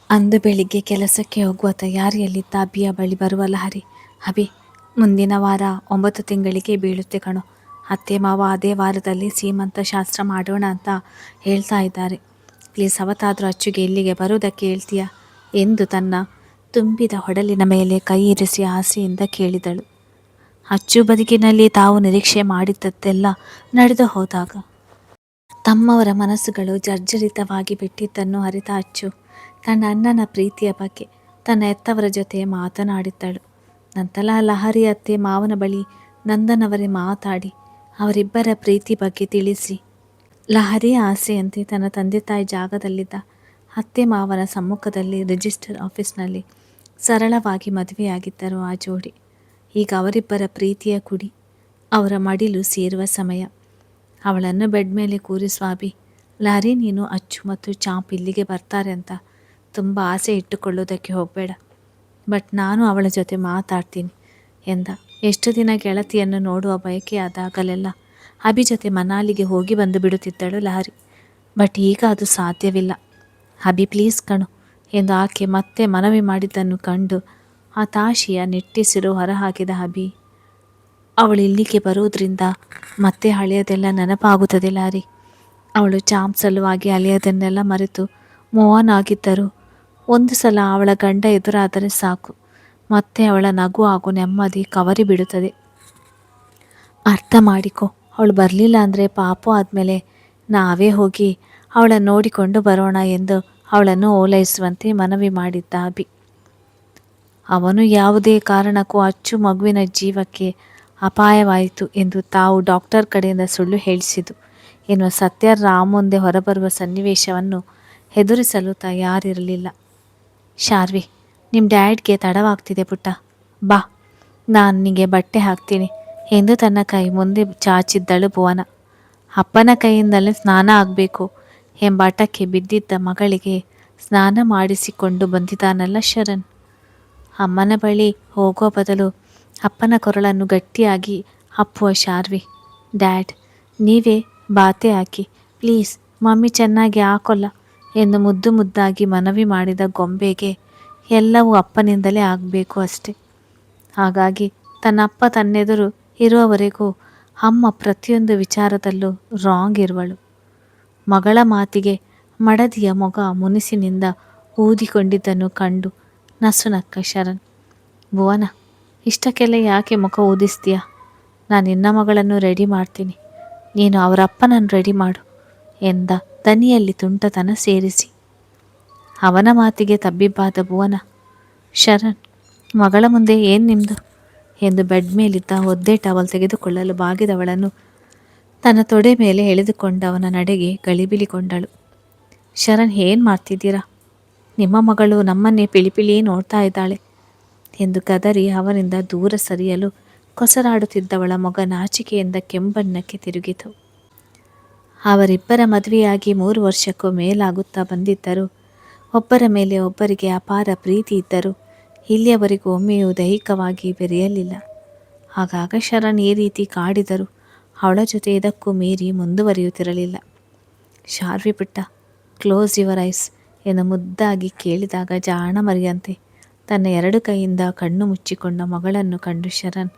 ಅಂದು ಬೆಳಿಗ್ಗೆ ಕೆಲಸಕ್ಕೆ ಹೋಗುವ ತಯಾರಿಯಲ್ಲಿದ್ದ ಅಭಿಯ ಬಳಿ ಬರುವ ಲಹರಿ. ಅಭಿ, ಮುಂದಿನ ವಾರ 9 ತಿಂಗಳಿಗೆ ಬೀಳುತ್ತೆ ಕಣೋ. ಅತ್ತೆ ಮಾವ ಅದೇ ವಾರದಲ್ಲಿ ಸೀಮಂತ ಶಾಸ್ತ್ರ ಮಾಡೋಣ ಅಂತ ಹೇಳ್ತಾ ಇದ್ದಾರೆ. ಪ್ಲೀಸ್ ಅವತ್ತಾದರೂ ಅಚ್ಚುಗೆ ಇಲ್ಲಿಗೆ ಬರೋದಕ್ಕೆ ಹೇಳ್ತೀಯಾ ಎಂದು ತನ್ನ ತುಂಬಿದ ಹೊಡಲಿನ ಮೇಲೆ ಕೈ ಇರಿಸಿ ಆಸೆಯಿಂದ ಕೇಳಿದಳು. ಅಚ್ಚು ಬದುಕಿನಲ್ಲಿ ತಾವು ನಿರೀಕ್ಷೆ ಮಾಡಿದ್ದೆಲ್ಲ ನಡೆದು ಹೋದಾಗ ತಮ್ಮವರ ಮನಸ್ಸುಗಳು ಜರ್ಜರಿತವಾಗಿ ಬಿಟ್ಟಿದ್ದನ್ನು ಅರಿತ ಅಚ್ಚು ತನ್ನ ಅಣ್ಣನ ಪ್ರೀತಿಯ ಬಗ್ಗೆ ತನ್ನ ಹೆತ್ತವರ ಜೊತೆ ಮಾತನಾಡಿದ್ದಳು. ನಂತರ ಲಹರಿ ಅತ್ತೆ ಮಾವನ ಬಳಿ ನಂದನವರೇ ಮಾತಾಡಿ ಅವರಿಬ್ಬರ ಪ್ರೀತಿ ಬಗ್ಗೆ ತಿಳಿಸಿ ಲಹರಿಯ ಆಸೆಯಂತೆ ತನ್ನ ತಂದೆ ತಾಯಿ ಜಾಗದಲ್ಲಿದ್ದ ಅತ್ತೆ ಮಾವನ ಸಮ್ಮುಖದಲ್ಲಿ ರಿಜಿಸ್ಟರ್ ಆಫೀಸ್ನಲ್ಲಿ ಸರಳವಾಗಿ ಮದುವೆಯಾಗಿದ್ದರು ಆ ಜೋಡಿ. ಈಗ ಅವರಿಬ್ಬರ ಪ್ರೀತಿಯ ಕುಡಿ ಅವರ ಮಡಿಲು ಸೇರುವ ಸಮಯ. ಅವಳನ್ನು ಬೆಡ್ ಮೇಲೆ ಕೂರಿಸುವ ಅಭಿ, ಲಹರಿ ನೀನು ಅಚ್ಚು ಮತ್ತು ಚಾಂಪ್ ಇಲ್ಲಿಗೆ ಬರ್ತಾರೆ ಅಂತ ತುಂಬ ಆಸೆ ಇಟ್ಟುಕೊಳ್ಳೋದಕ್ಕೆ ಹೋಗಬೇಡ, ಬಟ್ ನಾನು ಅವಳ ಜೊತೆ ಮಾತಾಡ್ತೀನಿ ಎಂದ. ಎಷ್ಟು ದಿನ ಗೆಳತಿಯನ್ನು ನೋಡುವ ಬಯಕೆಯಾದಾಗಲೆಲ್ಲ ಅಭಿ ಜೊತೆ ಮನಾಲಿಗೆ ಹೋಗಿ ಬಂದು ಬಿಡುತ್ತಿದ್ದಳು ಲಹರಿ. ಬಟ್ ಈಗ ಅದು ಸಾಧ್ಯವಿಲ್ಲ. ಅಭಿ ಪ್ಲೀಸ್ ಕಣು ಎಂದು ಆಕೆ ಮತ್ತೆ ಮನವಿ ಮಾಡಿದ್ದನ್ನು ಕಂಡು ಹತಾಶೆಯ ನಿಟ್ಟುಸಿರು ಹೊರಹಾಕಿದ ಅಭಿ. ಅವಳು ಇಲ್ಲಿಗೆ ಬರೋದ್ರಿಂದ ಮತ್ತೆ ಹಳೆಯದೆಲ್ಲ ನೆನಪಾಗುತ್ತದೆ ಲಹರಿ. ಅವಳು ಚಾಂಪ್ ಸಲುವಾಗಿ ಹಳೆಯದನ್ನೆಲ್ಲ ಮರೆತು ಮೋಹನ್ ಆಗಿದ್ದರು. ಒಂದು ಸಲ ಅವಳ ಗಂಡ ಎದುರಾದರೆ ಸಾಕು, ಮತ್ತೆ ಅವಳ ನಗು ಹಾಗೂ ನೆಮ್ಮದಿ ಕವರಿ ಬಿಡುತ್ತದೆ. ಅರ್ಥ ಮಾಡಿಕೊ. ಅವಳು ಬರಲಿಲ್ಲ ಅಂದರೆ ಪಾಪು ಆದಮೇಲೆ ನಾವೇ ಹೋಗಿ ಅವಳನ್ನು ನೋಡಿಕೊಂಡು ಬರೋಣ ಎಂದು ಅವಳನ್ನು ಓಲೈಸುವಂತೆ ಮನವಿ ಮಾಡಿದ್ದ ಅಭಿ. ಅವನು ಯಾವುದೇ ಕಾರಣಕ್ಕೂ ಅಚ್ಚು ಮಗುವಿನ ಜೀವಕ್ಕೆ ಅಪಾಯವಾಯಿತು ಎಂದು ತಾವು ಡಾಕ್ಟರ್ ಕಡೆಯಿಂದ ಸುಳ್ಳು ಹೇಳಿಸಿದ್ದು ಎನ್ನುವ ಸತ್ಯ ರಾಮ್ ಮುಂದೆ ಹೊರಬರುವ ಸನ್ನಿವೇಶವನ್ನು ಎದುರಿಸಲು ತಯಾರಿರಲಿಲ್ಲ. ಶಾರ್ವಿ, ನಿಮ್ಮ ಡ್ಯಾಡ್ಗೆ ತಡವಾಗ್ತಿದೆ ಪುಟ್ಟ, ಬಾ ನಾನು ನಿನಗೆ ಬಟ್ಟೆ ಹಾಕ್ತೀನಿ ಎಂದು ತನ್ನ ಕೈ ಮುಂದೆ ಚಾಚಿದ್ದಳು ಭುವನ. ಅಪ್ಪನ ಕೈಯಿಂದಲೇ ಸ್ನಾನ ಆಗಬೇಕು ಎಂಬ ಹಠಕ್ಕೆ ಬಿದ್ದಿದ್ದ ಮಗಳಿಗೆ ಸ್ನಾನ ಮಾಡಿಸಿಕೊಂಡು ಬಂದಿದ್ದಾನಲ್ಲ ಶರಣ್. ಅಮ್ಮನ ಬಳಿ ಹೋಗೋ ಬದಲು ಅಪ್ಪನ ಕೊರಳನ್ನು ಗಟ್ಟಿಯಾಗಿ ಅಪ್ಪುವ ಶಾರ್ವಿ. ಡ್ಯಾಡ್, ನೀವೇ ಬಾತೆ ಹಾಕಿ ಪ್ಲೀಸ್, ಮಮ್ಮಿ ಚೆನ್ನಾಗಿ ಹಾಕೋಲ್ಲ ಎಂದು ಮುದ್ದು ಮುದ್ದಾಗಿ ಮನವಿ ಮಾಡಿದ ಗೊಂಬೆಗೆ ಎಲ್ಲವೂ ಅಪ್ಪನಿಂದಲೇ ಆಗಬೇಕು ಅಷ್ಟೆ. ಹಾಗಾಗಿ ತನ್ನಪ್ಪ ತನ್ನೆದುರು ಇರುವವರೆಗೂ ಅಮ್ಮ ಪ್ರತಿಯೊಂದು ವಿಚಾರದಲ್ಲೂ ರಾಂಗ್ ಇರುವಳು. ಮಗಳ ಮಾತಿಗೆ ಮಡದಿಯ ಮೊಗ ಮುನಿಸಿನಿಂದ ಊದಿಕೊಂಡಿದ್ದನ್ನು ಕಂಡು ನಸುನಕ್ಕ ಶರಣ್. ಭುವನ, ಇಷ್ಟಕ್ಕೆಲ್ಲ ಯಾಕೆ ಮುಖ ಊದಿಸ್ತೀಯಾ? ನಾನು ನಿನ್ನ ಮಗಳನ್ನು ರೆಡಿ ಮಾಡ್ತೀನಿ, ನೀನು ಅವರಪ್ಪನನ್ನು ರೆಡಿ ಮಾಡು ಎಂದ ದನಿಯಲ್ಲಿ ತುಂಟತನ ಸೇರಿಸಿ. ಅವನ ಮಾತಿಗೆ ತಬ್ಬಿಬ್ಬಾದ ಭುವನ. ಶರಣ್, ಮಗಳ ಮುಂದೆ ಏನು ನಿಮ್ಮದು ಎಂದು ಬೆಡ್ ಮೇಲಿದ್ದ ಒದ್ದೆ ಟವಲ್ ತೆಗೆದುಕೊಳ್ಳಲು ಬಾಗಿದವಳನ್ನು ತನ್ನ ತೊಡೆ ಮೇಲೆ ಎಳೆದುಕೊಂಡ ಅವನ ನಡೆಗೆ ಗಳಿಬಿಲಿಗೊಂಡಳು. ಶರಣ್, ಏನು ಮಾಡ್ತಿದ್ದೀರಾ? ನಿಮ್ಮ ಮಗಳು ನಮ್ಮನ್ನೇ ಪಿಳಿಪಿಳಿ ನೋಡ್ತಾ ಇದ್ದಾಳೆ ಎಂದು ಗದರಿ ಅವನಿಂದ ದೂರ ಸರಿಯಲು ಕೊಸರಾಡುತ್ತಿದ್ದವಳ ಮೊಗ ನಾಚಿಕೆಯಿಂದ ಕೆಂಬಣ್ಣಕ್ಕೆ ತಿರುಗಿತು. ಅವರಿಬ್ಬರ ಮದುವೆಯಾಗಿ 3 ವರ್ಷಕ್ಕೂ ಮೇಲಾಗುತ್ತಾ ಬಂದಿದ್ದರು. ಒಬ್ಬರ ಮೇಲೆ ಒಬ್ಬರಿಗೆ ಅಪಾರ ಪ್ರೀತಿ ಇದ್ದರು. ಇಲ್ಲಿಯವರೆಗೂ ಒಮ್ಮೆಯೂ ದೈಹಿಕವಾಗಿ ಬೆರೆಯಲಿಲ್ಲ. ಆಗಾಗ ಶರಣ್ ಈ ರೀತಿ ಕಾಡಿದರು ಅವಳ ಜೊತೆ ಇದಕ್ಕೂ ಮೀರಿ ಮುಂದುವರಿಯುತ್ತಿರಲಿಲ್ಲ. ಶಾರ್ವಿ ಪುಟ್ಟ, ಕ್ಲೋಸ್ ಯುವರ್ ಐಸ್ ಎಂದು ಮುದ್ದಾಗಿ ಕೇಳಿದಾಗ ಜಾಣ ಮರಿಯಂತೆ ತನ್ನ 2 ಕೈಯಿಂದ ಕಣ್ಣು ಮುಚ್ಚಿಕೊಂಡ ಮಗಳನ್ನು ಕಂಡು ಶರಣ್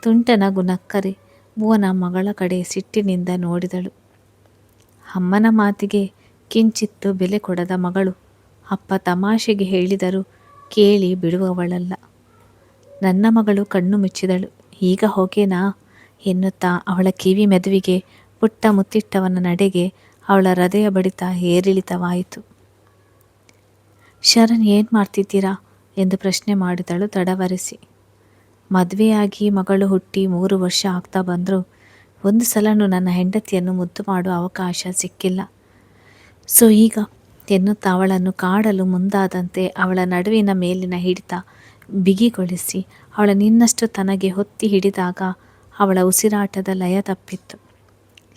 ತುಂಟನಗು ನಕ್ಕರೆ ಭುವನ ಮಗಳ ಕಡೆ ಸಿಟ್ಟಿನಿಂದ ನೋಡಿದಳು. ಅಮ್ಮನ ಮಾತಿಗೆ ಕಿಂಚಿತ್ತು ಬೆಲೆ ಕೊಡದ ಮಗಳು ಅಪ್ಪ ತಮಾಷೆಗೆ ಹೇಳಿದರೂ ಕೇಳಿ ಬಿಡುವವಳಲ್ಲ. ನನ್ನ ಮಗಳು ಕಣ್ಣು ಮುಚ್ಚಿದಳು. ಈಗ ಹೋಗೇನಾ ಎನ್ನುತ್ತಾ ಅವಳ ಕಿವಿ ಮೆದುವಿಗೆ ಪುಟ್ಟ ಮುತ್ತಿಟ್ಟವನ ನಡೆಗೆ ಅವಳ ಹೃದಯ ಬಡಿತ ಏರಿಳಿತವಾಯಿತು. ಶರಣ್, ಏನು ಮಾಡ್ತಿದ್ದೀರಾ ಎಂದು ಪ್ರಶ್ನೆ ಮಾಡಿದಳು ತಡವರಿಸಿ. ಮದುವೆಯಾಗಿ ಮಗಳು ಹುಟ್ಟಿ 3 ವರ್ಷ ಆಗ್ತಾ ಬಂದರೂ ಒಂದು ಸಲನೂ ನನ್ನ ಹೆಂಡತಿಯನ್ನು ಮುದ್ದು ಮಾಡುವ ಅವಕಾಶ ಸಿಕ್ಕಿಲ್ಲ. ಸೊ ಈಗ ಎನ್ನುತ್ತಾ ಅವಳನ್ನು ಕಾಡಲು ಮುಂದಾದಂತೆ ಅವಳ ನಡುವಿನ ಮೇಲಿನ ಹಿಡಿತ ಬಿಗಿಗೊಳಿಸಿ ಅವಳ ನಿನ್ನಷ್ಟು ತನಗೆ ಹೊತ್ತಿ ಹಿಡಿದಾಗ ಅವಳ ಉಸಿರಾಟದ ಲಯ ತಪ್ಪಿತ್ತು.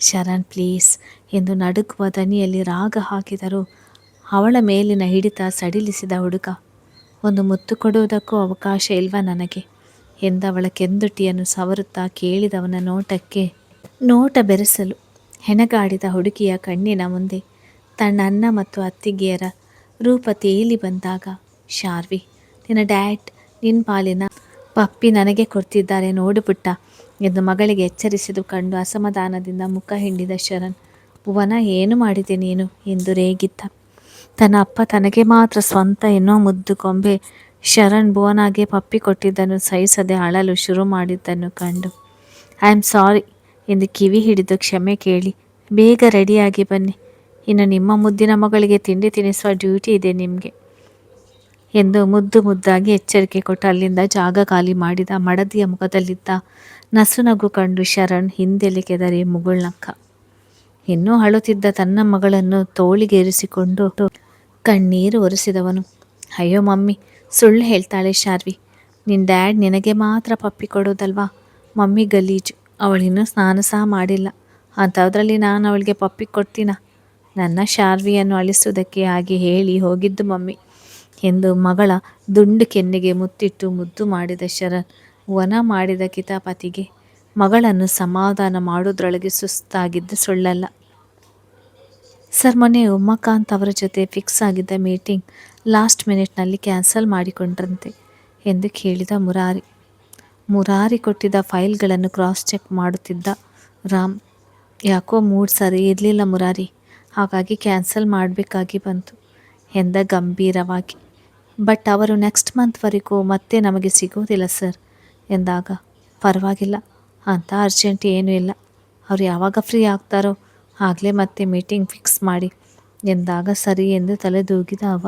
ಶರಣ್ ಪ್ಲೀಸ್ ಎಂದು ನಡುಗುವ ದನಿಯಲ್ಲಿ ರಾಗ ಹಾಕಿದರೂ ಅವಳ ಮೇಲಿನ ಹಿಡಿತ ಸಡಿಲಿಸಿದ ಹುಡುಗ, ಒಂದು ಮುತ್ತು ಕೊಡುವುದಕ್ಕೂ ಅವಕಾಶ ಇಲ್ವಾ ನನಗೆ ಎಂದವಳ ಕೆಂದುಟಿಯನ್ನು ಸವರುತ್ತಾ ಕೇಳಿದವನ ನೋಟಕ್ಕೆ ನೋಟ ಬೆರೆಸಲು ಹೆಣಗಾಡಿದ ಹುಡುಗಿಯ ಕಣ್ಣಿನ ಮುಂದೆ ತನ್ನ ಅಣ್ಣ ಮತ್ತು ಅತ್ತಿಗೆಯರ ರೂಪ ತೇಲಿ ಬಂದಾಗ, ಶಾರ್ವಿ, ನಿನ್ನ ಡ್ಯಾಡ್ ನಿನ್ನ ಪಾಲಿನ ಪಪ್ಪಿ ನನಗೆ ಕೊಡ್ತಿದ್ದಾರೆ ನೋಡು ಪುಟ್ಟ ಎಂದು ಮಗಳಿಗೆ ಎಚ್ಚರಿಸಿದು ಕಂಡು ಅಸಮಾಧಾನದಿಂದ ಮುಖ ಹಿಂಡಿದ ಶರಣ್. ಭುವನ, ಏನು ಮಾಡಿದೆ ನೀನು ಎಂದು ರೇಗಿದ್ದ. ತನ್ನ ಅಪ್ಪ ತನಗೆ ಮಾತ್ರ ಸ್ವಂತ ಎನ್ನೋ ಮುದ್ದು ಕೊಂಬೆ ಶರಣ್ ಭುವನಾಗೆ ಪಪ್ಪಿ ಕೊಟ್ಟಿದ್ದನ್ನು ಸಹಿಸದೆ ಅಳಲು ಶುರು ಮಾಡಿದ್ದನ್ನು ಕಂಡು, ಐ ಆಮ್ ಸಾರಿ ಎಂದು ಕಿವಿ ಹಿಡಿದು ಕ್ಷಮೆ ಕೇಳಿ ಬೇಗ ರೆಡಿಯಾಗಿ ಬನ್ನಿ, ಇನ್ನು ನಿಮ್ಮ ಮುದ್ದಿನ ಮಗಳಿಗೆ ತಿಂಡಿ ತಿನ್ನಿಸುವ ಡ್ಯೂಟಿ ಇದೆ ನಿಮಗೆ ಎಂದು ಮುದ್ದಾಗಿ ಎಚ್ಚರಿಕೆ ಕೊಟ್ಟು ಅಲ್ಲಿಂದ ಜಾಗ ಖಾಲಿ ಮಾಡಿದ. ಮಡದಿಯ ಮುಖದಲ್ಲಿದ್ದ ನಸುನಗು ಕಂಡು ಶರಣ್ ಹಿಂದೆಲೆ ಕೆದರಿ ಮುಗುಳ್ನಕ್ಕ. ಇನ್ನೂ ಅಳುತ್ತಿದ್ದ ತನ್ನ ಮಗಳನ್ನು ತೋಳಿಗೇರಿಸಿಕೊಂಡು ಕಣ್ಣೀರು ಒರೆಸಿದವನು, ಅಯ್ಯೋ ಮಮ್ಮಿ, ಸುಳ್ಳು ಹೇಳ್ತಾಳೆ ಶಾರ್ವಿ, ನಿನ್ನ ಡ್ಯಾಡ್ ನಿನಗೆ ಮಾತ್ರ ಪಪ್ಪಿ ಕೊಡೋದಲ್ವಾ, ಮಮ್ಮಿ ಗಲೀಜು, ಅವಳಿನ್ನೂ ಸ್ನಾನ ಸಹ ಮಾಡಿಲ್ಲ, ಅಂಥದ್ರಲ್ಲಿ ನಾನು ಅವಳಿಗೆ ಪಪ್ಪಿ ಕೊಡ್ತೀನ. ನನ್ನ ಶಾರ್ವಿಯನ್ನು ಅಳಿಸುವುದಕ್ಕೆ ಹಾಗೆ ಹೇಳಿ ಹೋಗಿದ್ದು ಮಮ್ಮಿ ಎಂದು ಮಗಳ ದುಂಡು ಕೆನ್ನೆಗೆ ಮುತ್ತಿಟ್ಟು ಮುದ್ದು ಮಾಡಿದ ಶರಣ್ ವನ ಮಾಡಿದ ಕಿತಾಪತಿಗೆ ಮಗಳನ್ನು ಸಮಾಧಾನ ಮಾಡೋದ್ರೊಳಗೆ ಸುಸ್ತಾಗಿದ್ದು ಸುಳ್ಳಲ್ಲ. ಸರ್, ಮೊನ್ನೆ ಉಮಾಕಾಂತ್ ಅವರ ಜೊತೆ ಫಿಕ್ಸ್ ಆಗಿದ್ದ ಮೀಟಿಂಗ್ ಲಾಸ್ಟ್ ಮಿನಿಟ್ನಲ್ಲಿ ಕ್ಯಾನ್ಸಲ್ ಮಾಡಿಕೊಂಡ್ರಂತೆ ಎಂದು ಕೇಳಿದ ಮುರಾರಿ ಕೊಟ್ಟಿದ್ದ ಫೈಲ್ಗಳನ್ನು ಕ್ರಾಸ್ ಚೆಕ್ ಮಾಡುತ್ತಿದ್ದ ರಾಮ್. ಯಾಕೋ ಮೂಡ್ ಸರಿ ಇರಲಿಲ್ಲ ಮುರಾರಿ, ಹಾಗಾಗಿ ಕ್ಯಾನ್ಸಲ್ ಮಾಡಬೇಕಾಗಿ ಬಂತು ಎಂದ ಗಂಭೀರವಾಗಿ. ಬಟ್ ಅವರು ನೆಕ್ಸ್ಟ್ ಮಂತ್ವರೆಗೂ ಮತ್ತೆ ನಮಗೆ ಸಿಗೋದಿಲ್ಲ ಸರ್ ಎಂದಾಗ, ಪರವಾಗಿಲ್ಲ, ಅಂತ ಅರ್ಜೆಂಟ್ ಏನೂ ಇಲ್ಲ, ಅವರು ಯಾವಾಗ ಫ್ರೀ ಆಗ್ತಾರೋ ಆಗಲೇ ಮತ್ತೆ ಮೀಟಿಂಗ್ ಫಿಕ್ಸ್ ಮಾಡಿ ಎಂದಾಗ ಸರಿ ಎಂದು ತಲೆದೂಗಿದ ಅವ.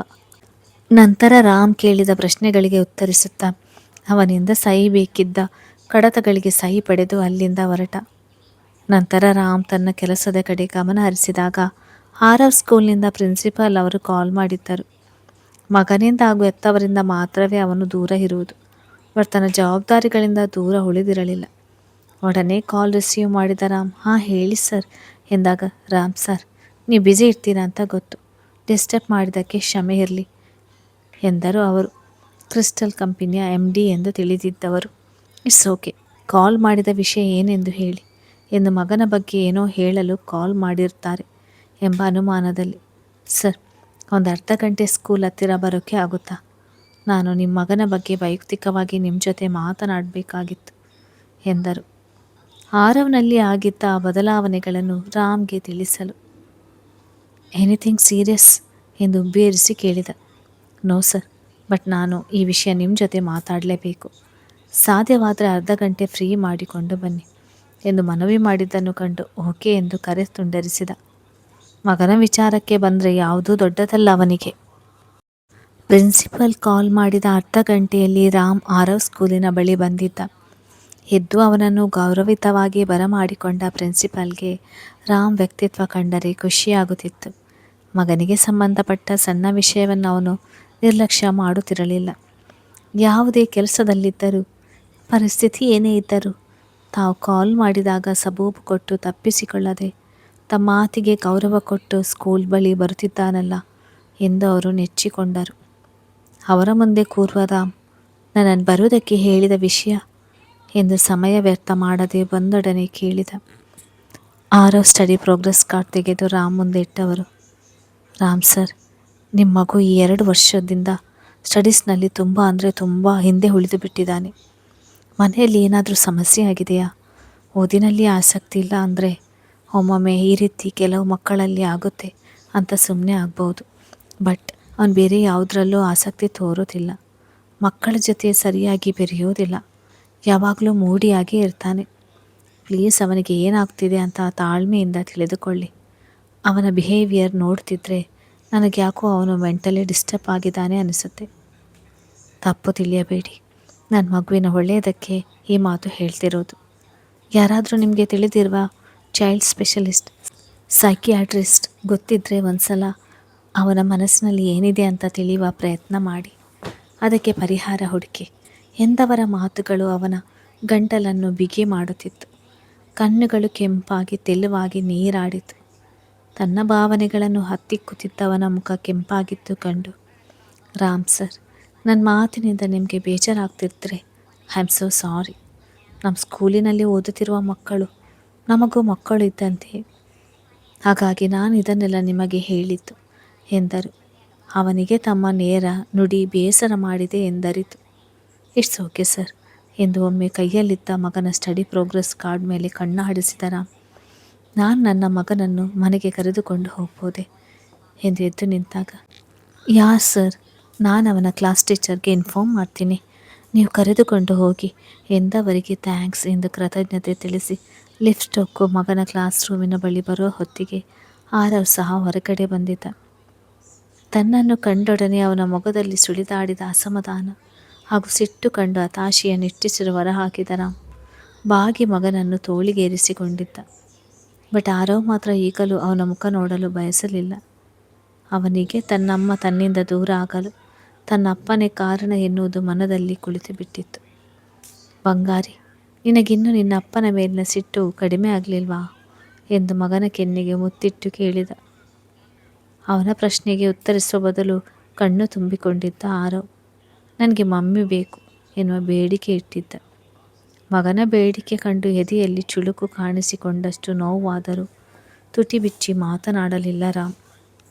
ನಂತರ ರಾಮ್ ಕೇಳಿದ ಪ್ರಶ್ನೆಗಳಿಗೆ ಉತ್ತರಿಸುತ್ತಾ ಅವನಿಂದ ಸಹಿ ಬೇಕಿದ್ದ ಕಡತಗಳಿಗೆ ಸಹಿ ಪಡೆದು ಅಲ್ಲಿಂದ ಹೊರಟ. ನಂತರ ರಾಮ್ ತನ್ನ ಕೆಲಸದ ಕಡೆ ಗಮನ ಹರಿಸಿದಾಗ ಆರವ್ ಸ್ಕೂಲ್ನಿಂದ ಪ್ರಿನ್ಸಿಪಾಲ್ ಅವರು ಕಾಲ್ ಮಾಡಿದ್ದರು. ಮಗನಿಂದ ಹಾಗೂ ಎತ್ತವರಿಂದ ಮಾತ್ರವೇ ಅವನು ದೂರ ಇರುವುದು, ಬಟ್ ತನ್ನ ಜವಾಬ್ದಾರಿಗಳಿಂದ ದೂರ ಉಳಿದಿರಲಿಲ್ಲ. ಒಡನೆ ಕಾಲ್ ರಿಸೀವ್ ಮಾಡಿದ ರಾಮ್, ಹಾಂ ಹೇಳಿ ಸರ್ ಎಂದಾಗ, ರಾಮ್ ಸರ್, ನೀವು ಬ್ಯುಸಿ ಇರ್ತೀರಾ ಅಂತ ಗೊತ್ತು, ಡಿಸ್ಟರ್ಬ್ ಮಾಡಿದ್ದಕ್ಕೆ ಕ್ಷಮೆ ಇರಲಿ ಎಂದರು ಅವರು. ಕ್ರಿಸ್ಟಲ್ ಕಂಪನಿಯ MD ಎಂದು ತಿಳಿದಿದ್ದವರು. ಇಟ್ಸ್ ಓಕೆ, ಕಾಲ್ ಮಾಡಿದ ವಿಷಯ ಏನೆಂದು ಹೇಳಿ ಎಂದು ಮಗನ ಬಗ್ಗೆ ಏನೋ ಹೇಳಲು ಕಾಲ್ ಮಾಡಿರ್ತಾರೆ ಎಂಬ ಅನುಮಾನದಲ್ಲಿ, ಸರ್, ಒಂದು ಅರ್ಧ ಗಂಟೆ ಸ್ಕೂಲ್ ಹತ್ತಿರ ಬರೋಕ್ಕೆ ಆಗುತ್ತಾ? ನಾನು ನಿಮ್ಮ ಮಗನ ಬಗ್ಗೆ ವೈಯಕ್ತಿಕವಾಗಿ ನಿಮ್ಮ ಜೊತೆ ಮಾತನಾಡಬೇಕಾಗಿತ್ತು ಎಂದರು. ಆರವ್ನಲ್ಲಿ ಆಗಿದ್ದ ಬದಲಾವಣೆಗಳನ್ನು ರಾಮ್ಗೆ ತಿಳಿಸಲು. ಎನಿಥಿಂಗ್ ಸೀರಿಯಸ್ ಎಂದು ಬೇರಿಸಿ ಕೇಳಿದ. ನೋ ಸರ್, ಬಟ್ ನಾನು ಈ ವಿಷಯ ನಿಮ್ಮ ಜೊತೆ ಮಾತಾಡಲೇಬೇಕು, ಸಾಧ್ಯವಾದರೆ ಅರ್ಧ ಗಂಟೆ ಫ್ರೀ ಮಾಡಿಕೊಂಡು ಬನ್ನಿ ಎಂದು ಮನವಿ ಮಾಡಿದ್ದನ್ನು ಕಂಡು ಓಕೆ ಎಂದು ಕರೆ ತುಂಡರಿಸಿದ. ಮಗನ ವಿಚಾರಕ್ಕೆ ಬಂದರೆ ಯಾವುದೂ ದೊಡ್ಡದಲ್ಲ ಅವನಿಗೆ. ಪ್ರಿನ್ಸಿಪಲ್ ಕಾಲ್ ಮಾಡಿದ ಅರ್ಧ ಗಂಟೆಯಲ್ಲಿ ರಾಮ್ ಆರವ್ ಸ್ಕೂಲಿನ ಬಳಿ ಬಂದಿದ್ದ. ಎದ್ದು ಅವನನ್ನು ಗೌರವಿತವಾಗಿ ಬರಮಾಡಿಕೊಂಡ ಪ್ರಿನ್ಸಿಪಾಲ್ಗೆ ರಾಮ್ ವ್ಯಕ್ತಿತ್ವ ಕಂಡರೆ ಖುಷಿಯಾಗುತ್ತಿತ್ತು. ಮಗನಿಗೆ ಸಂಬಂಧಪಟ್ಟ ಸಣ್ಣ ವಿಷಯವನ್ನು ಅವನು ನಿರ್ಲಕ್ಷ್ಯ ಮಾಡುತ್ತಿರಲಿಲ್ಲ. ಯಾವುದೇ ಕೆಲಸದಲ್ಲಿದ್ದರೂ, ಪರಿಸ್ಥಿತಿ ಏನೇ ಇದ್ದರೂ ತಾವು ಕಾಲ್ ಮಾಡಿದಾಗ ಸಬೂಬು ಕೊಟ್ಟು ತಪ್ಪಿಸಿಕೊಳ್ಳದೆ ತಮ್ಮ ಮಾತಿಗೆ ಗೌರವ ಕೊಟ್ಟು ಸ್ಕೂಲ್ ಬಳಿ ಬರುತ್ತಿದ್ದಾನಲ್ಲ ಎಂದು ಅವರು ನೆಚ್ಚಿಕೊಂಡರು. ಅವರ ಮುಂದೆ ಕೂರುವ ರಾಮ್, ನನ್ನನ್ನು ಬರುವುದಕ್ಕೆ ಹೇಳಿದ ವಿಷಯ ಎಂದು ಸಮಯ ವ್ಯರ್ಥ ಮಾಡದೆ ಬಂದೊಡನೆ ಕೇಳಿದ. ಆರವ್ ಸ್ಟಡಿ ಪ್ರೋಗ್ರೆಸ್ ಕಾರ್ಡ್ ತೆಗೆದು ರಾಮ್ ಮುಂದೆ ಇಟ್ಟವರು. ರಾಮ್ ಸರ್, ನಿಮ್ಮ ಮಗು ಈ 2 ವರ್ಷದಿಂದ ಸ್ಟಡೀಸ್ನಲ್ಲಿ ತುಂಬ ಹಿಂದೆ ಉಳಿದು ಬಿಟ್ಟಿದ್ದಾನೆ. ಮನೆಯಲ್ಲಿ ಏನಾದರೂ ಸಮಸ್ಯೆ ಆಗಿದೆಯಾ? ಓದಿನಲ್ಲಿ ಆಸಕ್ತಿ ಇಲ್ಲ ಅಂದರೆ ಒಮ್ಮೊಮ್ಮೆ ಈ ರೀತಿ ಕೆಲವು ಮಕ್ಕಳಲ್ಲಿ ಆಗುತ್ತೆ ಅಂತ ಸುಮ್ಮನೆ ಆಗ್ಬೋದು, ಬಟ್ ಅವನು ಬೇರೆ ಯಾವುದರಲ್ಲೂ ಆಸಕ್ತಿ ತೋರೋದಿಲ್ಲ, ಮಕ್ಕಳ ಜೊತೆ ಸರಿಯಾಗಿ ಬೆರೆಯೋದಿಲ್ಲ, ಯಾವಾಗಲೂ ಮೂಡಿಯಾಗೇ ಇರ್ತಾನೆ. ಪ್ಲೀಸ್ ಅವನಿಗೆ ಏನಾಗ್ತಿದೆ ಅಂತ ತಾಳ್ಮೆಯಿಂದ ತಿಳಿದುಕೊಳ್ಳಿ. ಅವನ ಬಿಹೇವಿಯರ್ ನೋಡ್ತಿದ್ರೆ ನನಗೆ ಯಾಕೋ ಅವನು ಮೆಂಟಲಿ ಡಿಸ್ಟರ್ಬ್ ಆಗಿದ್ದಾನೆ ಅನಿಸುತ್ತೆ. ತಪ್ಪು ತಿಳಿಯಬೇಡಿ, ನನ್ನ ಮಗುವಿನ ಒಳ್ಳೆಯದಕ್ಕೆ ಈ ಮಾತು ಹೇಳ್ತಿರೋದು. ಯಾರಾದರೂ ನಿಮಗೆ ತಿಳಿದಿರುವ ಚೈಲ್ಡ್ ಸ್ಪೆಷಲಿಸ್ಟ್, ಸೈಕಿಯಾಟ್ರಿಸ್ಟ್ ಗೊತ್ತಿದ್ದರೆ ಒಂದ್ಸಲ ಅವನ ಮನಸ್ಸಿನಲ್ಲಿ ಏನಿದೆ ಅಂತ ತಿಳಿಯುವ ಪ್ರಯತ್ನ ಮಾಡಿ, ಅದಕ್ಕೆ ಪರಿಹಾರ ಹುಡುಕಿ ಎಂದವರ ಮಾತುಗಳು ಅವನ ಗಂಟಲನ್ನು ಬಿಗಿ ಮಾಡುತ್ತಿತ್ತು. ಕಣ್ಣುಗಳು ಕೆಂಪಾಗಿ ತೆಳುವಾಗಿ ನೀರಾಡಿತು. ತನ್ನ ಭಾವನೆಗಳನ್ನು ಹತ್ತಿಕ್ಕುತ್ತಿದ್ದವನ ಮುಖ ಕೆಂಪಾಗಿದ್ದು ಕಂಡು, ರಾಮ್ ಸರ್, ನನ್ನ ಮಾತಿನಿಂದ ನಿಮಗೆ ಬೇಜಾರಾಗ್ತಿರ್ತಾರೆ, ಐ ಆಮ್ ಸೋ ಸಾರಿ. ನಮ್ಮ ಸ್ಕೂಲಿನಲ್ಲಿ ಓದುತ್ತಿರುವ ಮಕ್ಕಳು ನಮಗೂ ಮಕ್ಕಳು ಇದ್ದಂತೆ, ಹಾಗಾಗಿ ನಾನು ಇದನ್ನೆಲ್ಲ ನಿಮಗೆ ಹೇಳಿದ್ದು ಎಂದರು. ಅವನಿಗೆ ತಮ್ಮ ನೇರ ನುಡಿ ಬೇಸರ ಮಾಡಿದೆ ಎಂದರಿತು. ಇಟ್ಸ್ ಓಕೆ ಸರ್ ಎಂದು ಒಮ್ಮೆ ಕೈಯಲ್ಲಿದ್ದ ಮಗನ ಸ್ಟಡಿ ಪ್ರೋಗ್ರೆಸ್ ಕಾರ್ಡ್ ಮೇಲೆ ಕಣ್ಣ ಹಾಡಿಸಿದ ರಾಮ್. ನಾನು ನನ್ನ ಮಗನನ್ನು ಮನೆಗೆ ಕರೆದುಕೊಂಡು ಹೋಗ್ಬೋದೆ ಎಂದು ಎದ್ದು ನಿಂತಾಗ, ಯಾ ಸರ್, ನಾನು ಅವನ ಕ್ಲಾಸ್ ಟೀಚರ್ಗೆ ಇನ್ಫಾರ್ಮ್ ಮಾಡ್ತೀನಿ, ನೀವು ಕರೆದುಕೊಂಡು ಹೋಗಿ ಎಂದವರಿಗೆ ಥ್ಯಾಂಕ್ಸ್ ಎಂದು ಕೃತಜ್ಞತೆ ತಿಳಿಸಿ ಲಿಫ್ಟ್ ಹೊಕ್ಕು ಮಗನ ಕ್ಲಾಸ್ ರೂಮಿನ ಬಳಿ ಬರುವ ಹೊತ್ತಿಗೆ ಆರವ್ ಸಹ ಹೊರಗಡೆ ಬಂದಿದ್ದ. ತನ್ನನ್ನು ಕಂಡೊಡನೆ ಅವನ ಮೊಗದಲ್ಲಿ ಸುಳಿದಾಡಿದ ಅಸಮಾಧಾನ ಹಾಗೂ ಸಿಟ್ಟು ಕಂಡು ಹತಾಶೆಯ ನಿಟ್ಟುಸಿರು ಹೊರಹಾಕಿದ ರಾಮ್ ಬಾಗಿ ಮಗನನ್ನು ತೋಳಿಗೇರಿಸಿಕೊಂಡಿದ್ದ. ಬಟ್ ಆರವ್ ಮಾತ್ರ ಈಗಲೂ ಅವನ ಮುಖ ನೋಡಲು ಬಯಸಲಿಲ್ಲ. ಅವನಿಗೆ ತನ್ನಮ್ಮ ತನ್ನಿಂದ ದೂರ ಆಗಲು ತನ್ನಪ್ಪನೇ ಕಾರಣ ಎನ್ನುವುದು ಮನದಲ್ಲಿ ಕುಳಿತು ಬಿಟ್ಟಿತ್ತು. ಬಂಗಾರಿ, ನಿನಗಿನ್ನೂ ನಿನ್ನ ಅಪ್ಪನ ಮೇಲಿನ ಸಿಟ್ಟು ಕಡಿಮೆ ಆಗಲಿಲ್ವಾ ಎಂದು ಮಗನ ಕೆನ್ನೆಗೆ ಮುತ್ತಿಟ್ಟು ಕೇಳಿದ. ಅವನ ಪ್ರಶ್ನೆಗೆ ಉತ್ತರಿಸುವ ಬದಲು ಕಣ್ಣು ತುಂಬಿಕೊಂಡಿದ್ದ ಆರವ್ ನನಗೆ ಮಮ್ಮಿ ಬೇಕು ಎನ್ನುವ ಬೇಡಿಕೆ ಇಟ್ಟಿದ್ದ. ಮಗನ ಬೇಡಿಕೆ ಕಂಡು ಎದೆಯಲ್ಲಿ ಚುಳುಕು ಕಾಣಿಸಿಕೊಂಡಷ್ಟು ನೋವಾದರೂ ತುಟಿ ಬಿಚ್ಚಿ ಮಾತನಾಡಲಿಲ್ಲ ರಾಮ್.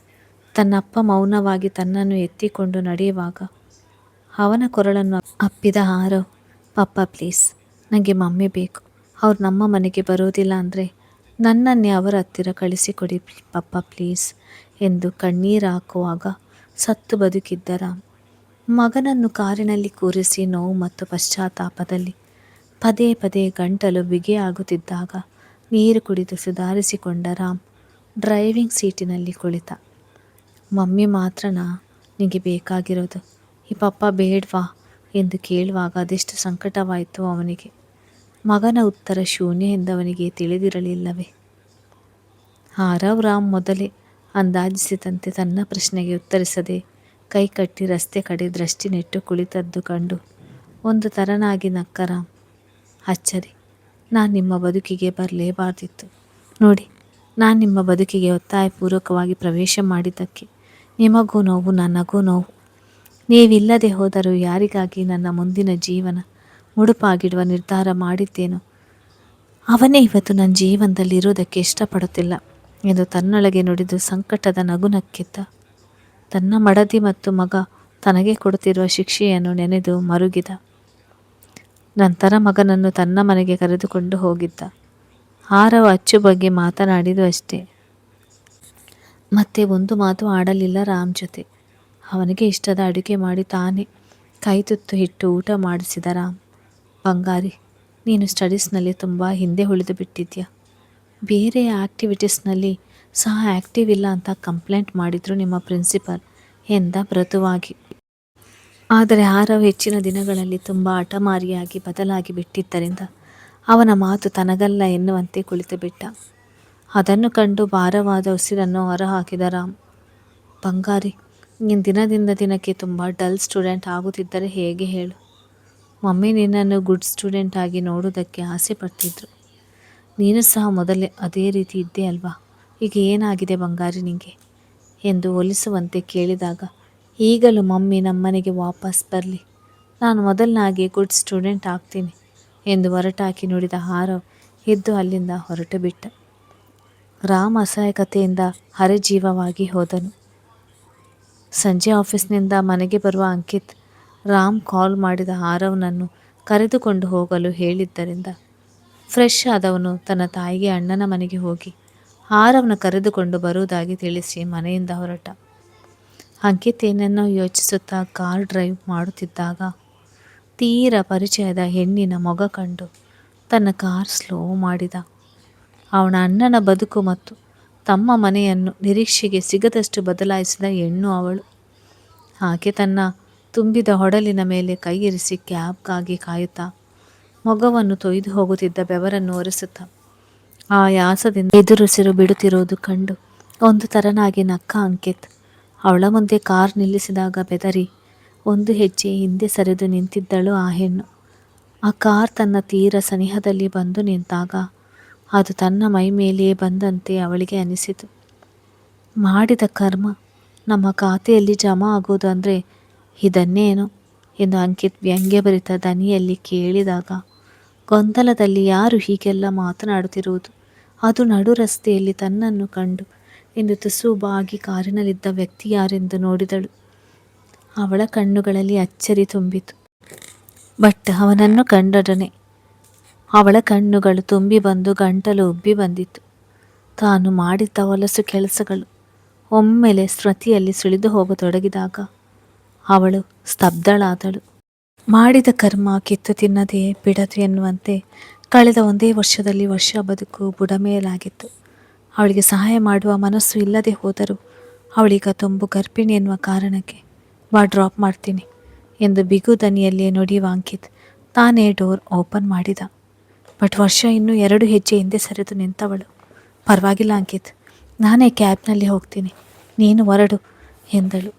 ತನ್ನಪ್ಪ ಮೌನವಾಗಿ ತನ್ನನ್ನು ಎತ್ತಿಕೊಂಡು ನಡೆಯುವಾಗ ಅವನ ಕೊರಳನ್ನು ಅಪ್ಪಿದ ಆರವ್, ಪಪ್ಪ ಪ್ಲೀಸ್, ನನಗೆ ಮಮ್ಮಿ ಬೇಕು, ಅವ್ರು ನಮ್ಮ ಮನೆಗೆ ಬರೋದಿಲ್ಲ ಅಂದರೆ ನನ್ನನ್ನೇ ಅವರ ಹತ್ತಿರ ಕಳಿಸಿಕೊಡಿ ಪಪ್ಪ ಪ್ಲೀಸ್ ಎಂದು ಕಣ್ಣೀರು ಹಾಕುವಾಗ ಸತ್ತು ಬದುಕಿದ್ದ ರಾಮ್ ಮಗನನ್ನು ಕಾರಿನಲ್ಲಿ ಕೂರಿಸಿ ನೋವು ಮತ್ತು ಪಶ್ಚಾತ್ತಾಪದಲ್ಲಿ ಪದೇ ಪದೇ ಗಂಟಲು ಬಿಗಿಯಾಗುತ್ತಿದ್ದಾಗ ನೀರು ಕುಡಿದು ಸುಧಾರಿಸಿಕೊಂಡ ರಾಮ್ ಡ್ರೈವಿಂಗ್ ಸೀಟಿನಲ್ಲಿ ಕುಳಿತ. ಮಮ್ಮಿ ಮಾತ್ರನಾ ನಿನಗೆ ಬೇಕಾಗಿರೋದು, ಈ ಪಪ್ಪ ಬೇಡವಾ ಎಂದು ಕೇಳುವಾಗ ಅದೆಷ್ಟು ಸಂಕಟವಾಯಿತು ಅವನಿಗೆ. ಮಗನ ಉತ್ತರ ಶೂನ್ಯ ಎಂದವನಿಗೆ ತಿಳಿದಿರಲಿಲ್ಲವೇ? ಆರವ್ ರಾಮ್ ಮೊದಲೇ ಅಂದಾಜಿಸಿದಂತೆ ತನ್ನ ಪ್ರಶ್ನೆಗೆ ಉತ್ತರಿಸದೆ ಕೈಕಟ್ಟಿ ರಸ್ತೆ ಕಡೆ ದೃಷ್ಟಿ ನೆಟ್ಟು ಕುಳಿತದ್ದು ಕಂಡು ಒಂದು ತರನಾಗಿ ನಕ್ಕ ರಾಮ್. ಅಚ್ಚರಿ, ನಾನು ನಿಮ್ಮ ಬದುಕಿಗೆ ಬರಲೇಬಾರ್ದಿತ್ತು. ನೋಡಿ, ನಾನು ನಿಮ್ಮ ಬದುಕಿಗೆ ಒತ್ತಾಯಪೂರ್ವಕವಾಗಿ ಪ್ರವೇಶ ಮಾಡಿದ್ದಕ್ಕೆ ನಿಮಗೂ ನೋವು, ನನಗೂ ನೋವು. ನೀವಿಲ್ಲದೆ ಹೋದರೂ ಯಾರಿಗಾಗಿ ನನ್ನ ಮುಂದಿನ ಜೀವನ ಮುಡುಪಾಗಿಡುವ ನಿರ್ಧಾರ ಮಾಡಿದ್ದೇನೋ ಅವನೇ ಇವತ್ತು ನನ್ನ ಜೀವನದಲ್ಲಿ ಇರೋದಕ್ಕೆ ಇಷ್ಟಪಡುತ್ತಿಲ್ಲ ಎಂದು ತನ್ನೊಳಗೆ ನುಡಿದು ಸಂಕಟದ ನಗು ನಕ್ಕಿದ್ದ. ತನ್ನ ಮಡದಿ ಮತ್ತು ಮಗ ತನಗೆ ಕೊಡುತ್ತಿರುವ ಶಿಕ್ಷೆಯನ್ನು ನೆನೆದು ಮರುಗಿದ. ನಂತರ ಮಗನನ್ನು ತನ್ನ ಮನೆಗೆ ಕರೆದುಕೊಂಡು ಹೋಗಿದ್ದ. ಆರವ್ ಅಚ್ಚು ಬಗ್ಗೆ ಮಾತನಾಡಿದ್ದು ಅಷ್ಟೇ, ಮತ್ತೆ ಒಂದು ಮಾತು ಆಡಲಿಲ್ಲ ರಾಮ್ ಜೊತೆ. ಅವನಿಗೆ ಇಷ್ಟದ ಅಡುಗೆ ಮಾಡಿ ತಾನೇ ಕೈ ತುತ್ತು ಇಟ್ಟು ಊಟ ಮಾಡಿಸಿದ ರಾಮ್. ಬಂಗಾರಿ, ನೀನು ಸ್ಟಡೀಸ್ನಲ್ಲಿ ತುಂಬ ಹಿಂದೆ ಉಳಿದು ಬಿಟ್ಟಿದ್ಯಾ, ಬೇರೆ ಆ್ಯಕ್ಟಿವಿಟೀಸ್ನಲ್ಲಿ ಸಹ ಆ್ಯಕ್ಟಿವ್ ಇಲ್ಲ ಅಂತ ಕಂಪ್ಲೇಂಟ್ ಮಾಡಿದ್ರು ನಿಮ್ಮ ಪ್ರಿನ್ಸಿಪಲ್ ಎಂದ ಮೃದುವಾಗಿ. ಆದರೆ ಆರವ್ ಹೆಚ್ಚಿನ ದಿನಗಳಲ್ಲಿ ತುಂಬ ಹಠಮಾರಿಯಾಗಿ ಬದಲಾಗಿ ಬಿಟ್ಟಿದ್ದರಿಂದ ಅವನ ಮಾತು ತನಗಲ್ಲ ಎನ್ನುವಂತೆ ಕುಳಿತು ಬಿಟ್ಟ. ಅದನ್ನು ಕಂಡು ಭಾರವಾದ ಉಸಿರನ್ನು ಹೊರಹಾಕಿದ ರಾಮ್. ಬಂಗಾರಿ, ನೀನು ದಿನದಿಂದ ದಿನಕ್ಕೆ ತುಂಬ ಡಲ್ ಸ್ಟೂಡೆಂಟ್ ಆಗುತ್ತಿದ್ದರೆ ಹೇಗೆ ಹೇಳು? ಮಮ್ಮಿ ನಿನ್ನನ್ನು ಗುಡ್ ಸ್ಟೂಡೆಂಟ್ ಆಗಿ ನೋಡೋದಕ್ಕೆ ಆಸೆ ಪಡ್ತಿದ್ರು. ನೀನು ಸಹ ಮೊದಲೇ ಅದೇ ರೀತಿ ಇದ್ದೆ ಅಲ್ವಾ? ಈಗ ಏನಾಗಿದೆ ಬಂಗಾರಿ ನಿಂಗೆ ಎಂದು ಒಲಿಸುವಂತೆ ಕೇಳಿದಾಗ, ಈಗಲೂ ಮಮ್ಮಿ ನಮ್ಮನೆಗೆ ವಾಪಸ್ ಬರಲಿ, ನಾನು ಮೊದಲನಾಗಿ ಗುಡ್ ಸ್ಟೂಡೆಂಟ್ ಆಗ್ತೀನಿ ಎಂದು ಹೊರಟಾಕಿ ನುಡಿದ ಆರವ್ ಎದ್ದು ಅಲ್ಲಿಂದ ಹೊರಟು ಬಿಟ್ಟ. ರಾಮ್ ಅಸಹಾಯಕತೆಯಿಂದ ಹರೆಜೀವವಾಗಿ ಹೋದನು. ಸಂಜೆ ಆಫೀಸ್ನಿಂದ ಮನೆಗೆ ಬರುವ ಅಂಕಿತ್ ರಾಮ್ ಕಾಲ್ ಮಾಡಿದ ಆರವ್ನನ್ನು ಕರೆದುಕೊಂಡು ಹೋಗಲು ಹೇಳಿದ್ದರಿಂದ ಫ್ರೆಶ್ ಆದವನು ತನ್ನ ತಾಯಿಗೆ ಅಣ್ಣನ ಮನೆಗೆ ಹೋಗಿ ಆರವ್ನ ಕರೆದುಕೊಂಡು ಬರುವುದಾಗಿ ತಿಳಿಸಿ ಮನೆಯಿಂದ ಹೊರಟ. ಅಂಕಿತ್ ಏನನ್ನೋ ಯೋಚಿಸುತ್ತಾ ಕಾರ್ ಡ್ರೈವ್ ಮಾಡುತ್ತಿದ್ದಾಗ ತೀರ ಪರಿಚಯದ ಹೆಣ್ಣಿನ ಮೊಗ ಕಂಡು ತನ್ನ ಕಾರ್ ಸ್ಲೋ ಮಾಡಿದ. ಅವನ ಅಣ್ಣನ ಬದುಕು ಮತ್ತು ತಮ್ಮ ಮನೆಯನ್ನು ನಿರೀಕ್ಷೆಗೆ ಸಿಗದಷ್ಟು ಬದಲಾಯಿಸಿದ ಹೆಣ್ಣು ಅವಳು. ಆಕೆ ತನ್ನ ತುಂಬಿದ ಹೊಡಲಿನ ಮೇಲೆ ಕೈ ಇರಿಸಿ ಕ್ಯಾಬ್ಗಾಗಿ ಕಾಯುತ್ತಾ ಮೊಗವನ್ನು ತೊಯ್ದು ಹೋಗುತ್ತಿದ್ದ ಬೆವರನ್ನು ಒರೆಸುತ್ತಾ ಆಯಾಸದಿಂದ ಎದುರುಸಿರು ಬಿಡುತ್ತಿರುವುದು ಕಂಡು ಒಂದು ತರನಾಗಿ ನಕ್ಕ ಅಂಕಿತ್. ಅವಳ ಮುಂದೆ ಕಾರ್ ನಿಲ್ಲಿಸಿದಾಗ ಬೆದರಿ ಒಂದು ಹೆಜ್ಜೆ ಹಿಂದೆ ಸರಿದು ನಿಂತಿದ್ದಳು ಆ ಹೆಣ್ಣು. ಆ ಕಾರ್ ತನ್ನ ತೀರ ಸನಿಹದಲ್ಲಿ ಬಂದು ನಿಂತಾಗ ಅದು ತನ್ನ ಮೈ ಮೇಲೆಯೇ ಬಂದಂತೆ ಅವಳಿಗೆ ಅನಿಸಿತು. ಮಾಡಿದ ಕರ್ಮ ನಮ್ಮ ಖಾತೆಯಲ್ಲಿ ಜಮಾ ಆಗೋದು ಅಂದರೆ ಇದನ್ನೇನು ಎಂದು ಅಂಕಿತ್ ವ್ಯಂಗ್ಯಭರಿತ ದನಿಯಲ್ಲಿ ಕೇಳಿದಾಗ ಗೊಂದಲದಲ್ಲಿ ಯಾರು ಹೀಗೆಲ್ಲ ಮಾತನಾಡುತ್ತಿರುವುದು, ಅದು ನಡು ರಸ್ತೆಯಲ್ಲಿ ತನ್ನನ್ನು ಕಂಡು ಎಂದು ತುಸು ಬಾಗಿ ಕಾರಿನಲ್ಲಿದ್ದ ವ್ಯಕ್ತಿ ಯಾರೆಂದು ನೋಡಿದಳು. ಅವಳ ಕಣ್ಣುಗಳಲ್ಲಿ ಅಚ್ಚರಿ ತುಂಬಿತು. ಬಟ್ ಅವನನ್ನು ಕಂಡೊಡನೆ ಅವಳ ಕಣ್ಣುಗಳು ತುಂಬಿ ಬಂದು ಗಂಟಲು ಉಬ್ಬಿ ಬಂದಿತು. ತಾನು ಮಾಡಿದ್ದ ಹೊಲಸು ಕೆಲಸಗಳು ಒಮ್ಮೆಲೆ ಸ್ಮೃತಿಯಲ್ಲಿ ಸುಳಿದು ಹೋಗತೊಡಗಿದಾಗ ಅವಳು ಸ್ತಬ್ಧಳಾದಳು. ಮಾಡಿದ ಕರ್ಮ ಕಿತ್ತು ತಿನ್ನದೆಯೇ ಬಿಡದು ಎನ್ನುವಂತೆ ಕಳೆದ ಒಂದೇ ವರ್ಷದಲ್ಲಿ ವರ್ಷ ಬದುಕು ಬುಡಮೇಲಾಗಿತ್ತು. ಅವಳಿಗೆ ಸಹಾಯ ಮಾಡುವ ಮನಸ್ಸು ಇಲ್ಲದೆ ಹೋದರೂ ಅವಳೀಗ ತುಂಬು ಗರ್ಭಿಣಿ ಎನ್ನುವ ಕಾರಣಕ್ಕೆ ಡ್ರಾಪ್ ಮಾಡ್ತೀನಿ ಎಂದು ಬಿಗು ದನಿಯಲ್ಲಿಯೇ ನುಡಿಯುವ ಅಂಕಿತ್ ತಾನೇ ಡೋರ್ ಓಪನ್ ಮಾಡಿದ. ಬಟ್ ವರ್ಷ ಇನ್ನೂ 2 ಹೆಜ್ಜೆ ಹಿಂದೆ ಸರಿದು ನಿಂತವಳು. ಪರವಾಗಿಲ್ಲ ಅಂಕಿತ್, ನಾನೇ ಕ್ಯಾಬ್ನಲ್ಲಿ ಹೋಗ್ತೀನಿ, ನೀನು ಹೊರಡು ಎಂದಳು.